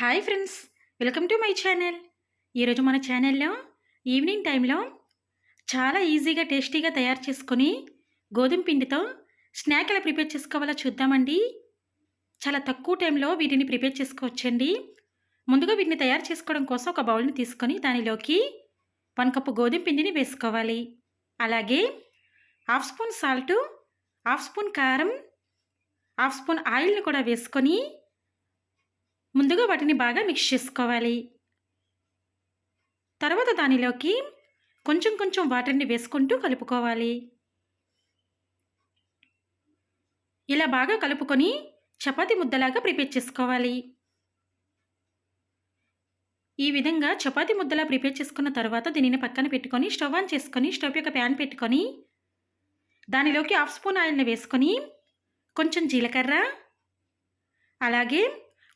Hi friends, welcome to my channel. ఈరోజు మన ఛానల్లో ఈవినింగ్ టైంలో చాలా ఈజీగా టేస్టీగా తయారు చేసుకొని గోధుమ పిండితో స్నాక్ ఎలా ప్రిపేర్ చేసుకోవాలో చూద్దామండి. చాలా తక్కువ టైంలో వీటిని ప్రిపేర్ చేసుకోవచ్చండి. ముందుగా వీటిని తయారు చేసుకోవడం కోసం ఒక బౌల్ని తీసుకొని దానిలోకి 1 కప్పు గోధుమ పిండిని వేసుకోవాలి. అలాగే half spoon salt, half spoon కారం, హాఫ్ స్పూన్ ఆయిల్ని కూడా వేసుకొని ముందుగా వాటిని బాగా మిక్స్ చేసుకోవాలి. తర్వాత దానిలోకి కొంచెం కొంచెం వాటర్ని వేసుకుంటూ కలుపుకోవాలి. ఇలా బాగా కలుపుకొని చపాతీ ముద్దలాగా ప్రిపేర్ చేసుకోవాలి. ఈ విధంగా చపాతీ ముద్దలా ప్రిపేర్ చేసుకున్న తర్వాత దీనిని పక్కన పెట్టుకొని స్టవ్ ఆన్ చేసుకొని స్టవ్ యొక్క ప్యాన్ పెట్టుకొని దానిలోకి హాఫ్ స్పూన్ ఆయిల్ని వేసుకొని కొంచెం జీలకర్ర, అలాగే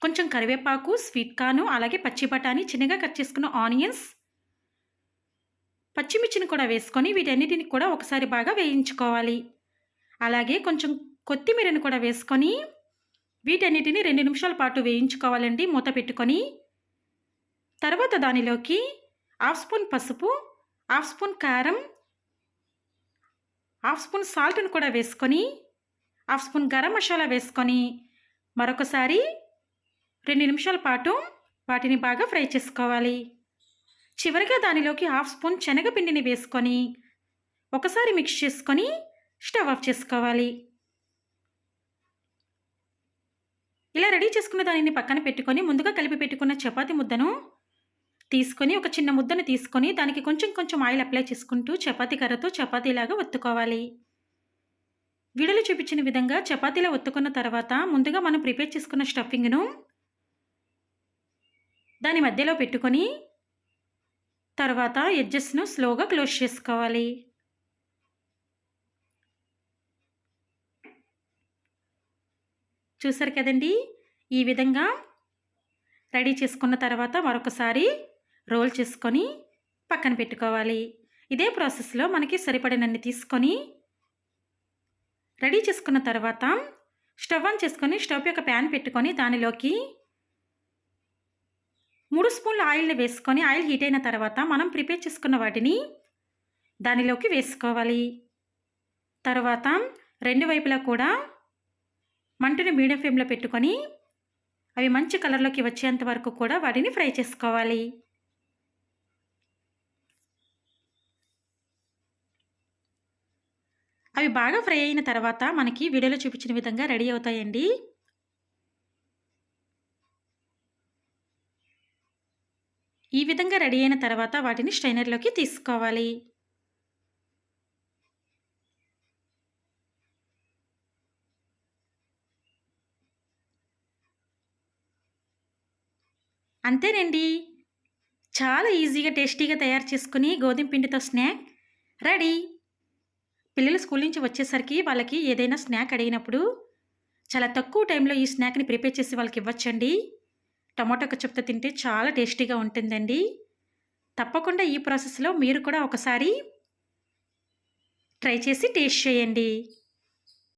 కొంచెం కరివేపాకు, స్వీట్ కార్న్, అలాగే పచ్చి బఠానీ, చిన్నగా కట్ చేసుకున్న ఆనియన్స్, పచ్చిమిర్చిని కూడా వేసుకొని వీటన్నిటిని కూడా ఒకసారి బాగా వేయించుకోవాలి. అలాగే కొంచెం కొత్తిమీరని కూడా వేసుకొని వీటన్నిటిని 2 నిమిషాల పాటు వేయించుకోవాలండి మూత పెట్టుకొని. తర్వాత దానిలోకి హాఫ్ స్పూన్ పసుపు, హాఫ్ స్పూన్ కారం, హాఫ్ స్పూన్ సాల్ట్ని కూడా వేసుకొని హాఫ్ స్పూన్ గరం మసాలా వేసుకొని మరొకసారి 2 నిమిషాల పాటు వాటిని బాగా ఫ్రై చేసుకోవాలి. చివరిగా దానిలోకి హాఫ్ స్పూన్ శనగపిండిని వేసుకొని ఒకసారి మిక్స్ చేసుకొని స్టవ్ ఆఫ్ చేసుకోవాలి. ఇలా రెడీ చేసుకున్న దానిని పక్కన పెట్టుకొని ముందుగా కలిపి పెట్టుకున్న చపాతీ ముద్దను తీసుకొని ఒక చిన్న ముద్దను తీసుకొని దానికి కొంచెం కొంచెం ఆయిల్ అప్లై చేసుకుంటూ చపాతీ కర్రతో చపాతీలాగా ఒత్తుకోవాలి. వీడియోలో చూపించిన విధంగా చపాతీలా ఒత్తుకున్న తర్వాత ముందుగా మనం ప్రిపేర్ చేసుకున్న స్టఫింగ్ను దాని మధ్యలో పెట్టుకొని తర్వాత ఎడ్జెస్ను స్లోగా క్లోజ్ చేసుకోవాలి. చూసారు కదండి, ఈ విధంగా రెడీ చేసుకున్న తర్వాత మరొకసారి రోల్ చేసుకొని పక్కన పెట్టుకోవాలి. ఇదే ప్రాసెస్లో మనకి సరిపడినన్ని తీసుకొని రెడీ చేసుకున్న తర్వాత స్టవ్ ఆన్ చేసుకొని స్టవ్ యొక్క ప్యాన్ పెట్టుకొని దానిలోకి 3 స్పూన్ల ఆయిల్ని వేసుకొని ఆయిల్ హీట్ అయిన తర్వాత మనం ప్రిపేర్ చేసుకున్న వాటిని దానిలోకి వేసుకోవాలి. తర్వాత 2 వైపులా కూడా మంటని మీడియం ఫ్లేమ్లో పెట్టుకొని అవి మంచి కలర్లోకి వచ్చేంత వరకు కూడా వాటిని ఫ్రై చేసుకోవాలి. అవి బాగా ఫ్రై అయిన తర్వాత మనకి వీడియోలో చూపించిన విధంగా రెడీ అవుతాయండి. ఈ విధంగా రెడీ అయిన తర్వాత వాటిని స్ట్రైనర్లోకి తీసుకోవాలి. అంతేనండి, చాలా ఈజీగా టేస్టీగా తయారు చేసుకుని గోధుమ పిండితో స్నాక్ రెడీ. పిల్లలు స్కూల్ నుంచి వచ్చేసరికి వాళ్ళకి ఏదైనా స్నాక్ అడిగినప్పుడు చాలా తక్కువ టైంలో ఈ స్నాక్ని ప్రిపేర్ చేసి వాళ్ళకి ఇవ్వచ్చండి. టమాటో కచప్తో తింటే చాలా టేస్టీగా ఉంటుందండి. తప్పకుండా ఈ ప్రాసెస్లో మీరు కూడా ఒకసారి ట్రై చేసి టేస్ట్ చేయండి.